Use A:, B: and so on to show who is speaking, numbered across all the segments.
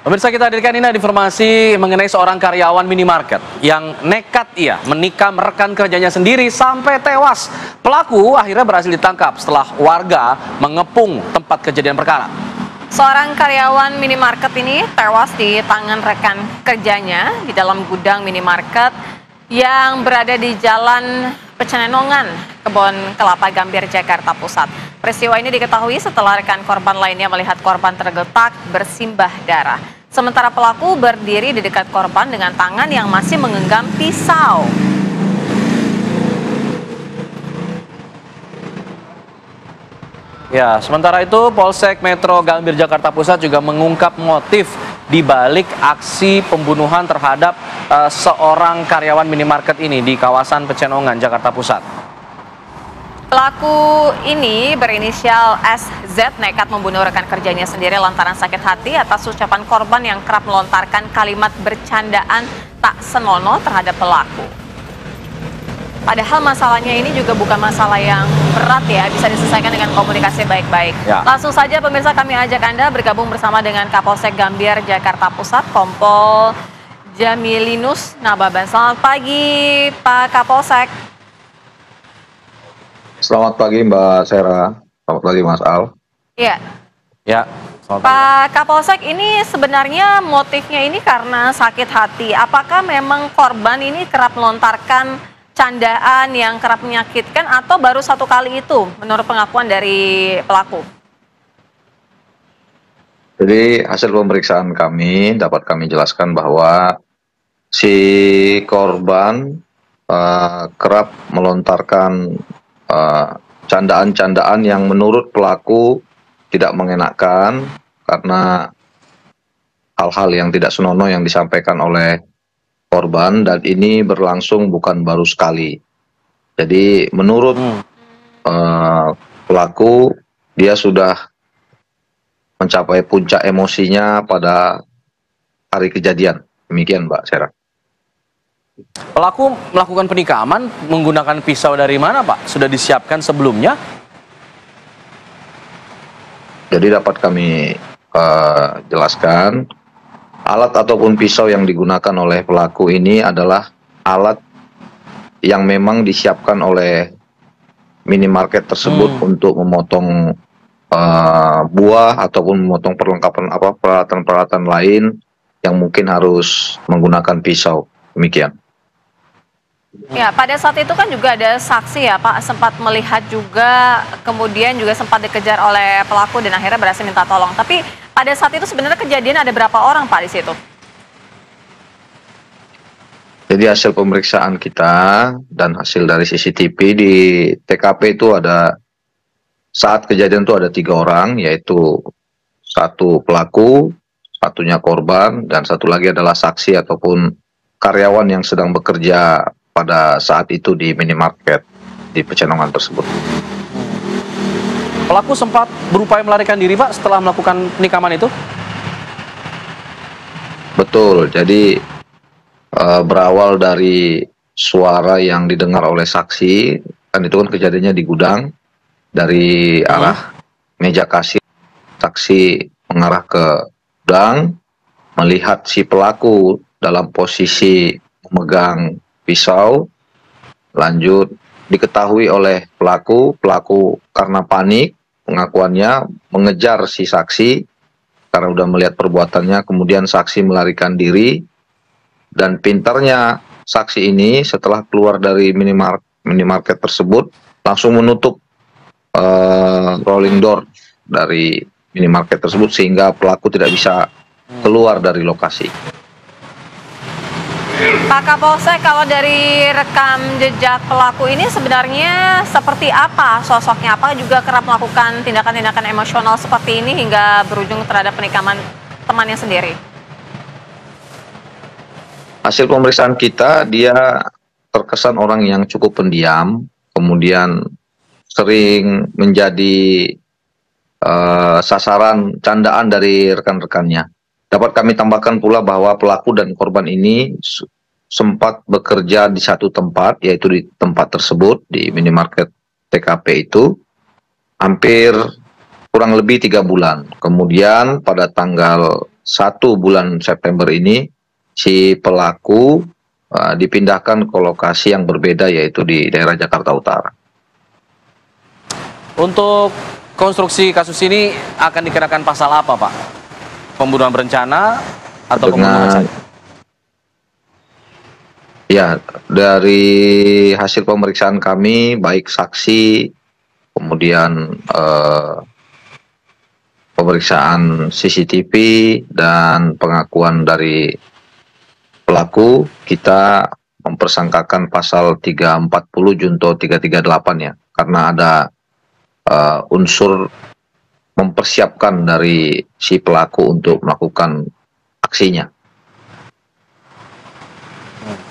A: Pemirsa, kita hadirkan ini ada informasi mengenai seorang karyawan minimarket yang nekat menikam rekan kerjanya sendiri sampai tewas. Pelaku akhirnya berhasil ditangkap setelah warga mengepung tempat kejadian perkara.
B: Seorang karyawan minimarket ini tewas di tangan rekan kerjanya di dalam gudang minimarket yang berada di Jalan Pecenongan, Kebon Kelapa Gambir, Jakarta Pusat. Peristiwa ini diketahui setelah rekan korban lainnya melihat korban tergeletak bersimbah darah. Sementara pelaku berdiri di dekat korban dengan tangan yang masih menggenggam pisau.
A: Ya, sementara itu Polsek Metro Gambir Jakarta Pusat juga mengungkap motif di balik aksi pembunuhan terhadap seorang karyawan minimarket ini di kawasan Pecenongan, Jakarta Pusat.
B: Pelaku ini berinisial SZ nekat membunuh rekan kerjanya sendiri lantaran sakit hati atas ucapan korban yang kerap melontarkan kalimat bercandaan tak senonoh terhadap pelaku. Padahal masalahnya ini juga bukan masalah yang berat ya, bisa diselesaikan dengan komunikasi baik-baik.
A: Ya.
B: Langsung saja pemirsa, kami ajak Anda bergabung bersama dengan Kapolsek Gambir, Jakarta Pusat, Kompol Jamilinus Nababan. Selamat pagi Pak Kapolsek.
C: Selamat pagi Mbak Sera, selamat pagi Mas Al.
B: Iya.
A: Ya, selamat pagi.
B: Pak Kapolsek, ini sebenarnya motifnya ini karena sakit hati. Apakah memang korban ini kerap melontarkan candaan yang kerap menyakitkan atau baru satu kali itu menurut pengakuan dari pelaku?
C: Jadi hasil pemeriksaan kami dapat kami jelaskan bahwa si korban kerap melontarkan candaan-candaan yang menurut pelaku tidak mengenakan karena hal-hal yang tidak senonoh yang disampaikan oleh korban, dan ini berlangsung bukan baru sekali. Jadi menurut pelaku, dia sudah mencapai puncak emosinya pada hari kejadian. Demikian Mbak Sera.
A: Pelaku melakukan penikaman menggunakan pisau dari mana, Pak? Sudah disiapkan sebelumnya?
C: Jadi dapat kami jelaskan, alat ataupun pisau yang digunakan oleh pelaku ini adalah alat yang memang disiapkan oleh minimarket tersebut untuk memotong buah ataupun memotong peralatan-peralatan lain yang mungkin harus menggunakan pisau. Demikian.
B: Ya, pada saat itu kan juga ada saksi ya Pak, sempat melihat juga, kemudian juga sempat dikejar oleh pelaku dan akhirnya berhasil minta tolong. Tapi pada saat itu sebenarnya kejadian ada berapa orang Pak di situ?
C: Jadi hasil pemeriksaan kita dan hasil dari CCTV di TKP itu ada, saat kejadian itu ada 3 orang, yaitu satu pelaku, satunya korban, dan satu lagi adalah saksi ataupun karyawan yang sedang bekerja pada saat itu di minimarket di Pecenongan tersebut.
A: Pelaku sempat berupaya melarikan diri, Pak, setelah melakukan penikaman itu?
C: Betul, jadi berawal dari suara yang didengar oleh saksi, kan itu kan kejadiannya di gudang, dari arah meja kasir, saksi mengarah ke gudang, melihat si pelaku dalam posisi memegang pisau, lanjut diketahui oleh pelaku karena panik, pengakuannya mengejar si saksi karena udah melihat perbuatannya, kemudian saksi melarikan diri, dan pintarnya saksi ini setelah keluar dari minimarket tersebut langsung menutup rolling door dari minimarket tersebut sehingga pelaku tidak bisa keluar dari lokasi.
B: Pak Kapolsek, kalau dari rekam jejak pelaku ini sebenarnya seperti apa sosoknya? Apa juga kerap melakukan tindakan-tindakan emosional seperti ini hingga berujung terhadap penikaman temannya sendiri?
C: Hasil pemeriksaan kita, dia terkesan orang yang cukup pendiam, kemudian sering menjadi sasaran candaan dari rekan-rekannya. Dapat kami tambahkan pula bahwa pelaku dan korban ini sempat bekerja di satu tempat, yaitu di tempat tersebut, di minimarket TKP itu, hampir kurang lebih 3 bulan. Kemudian pada tanggal 1 bulan September ini si pelaku dipindahkan ke lokasi yang berbeda, yaitu di daerah Jakarta Utara.
A: Untuk konstruksi kasus ini akan dikenakan pasal apa, Pak? Pembunuhan berencana atau pembunuhan saja?
C: Ya, dari hasil pemeriksaan kami, baik saksi, kemudian pemeriksaan CCTV dan pengakuan dari pelaku, kita mempersangkakan pasal 340 junto 338 ya, karena ada unsur mempersiapkan dari si pelaku untuk melakukan aksinya.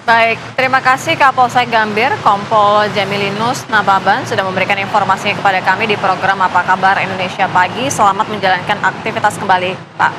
B: Baik, terima kasih Kapolsek Gambir, Kompol Jamilinus Nababan sudah memberikan informasinya kepada kami di program Apa Kabar Indonesia Pagi. Selamat menjalankan aktivitas kembali, Pak.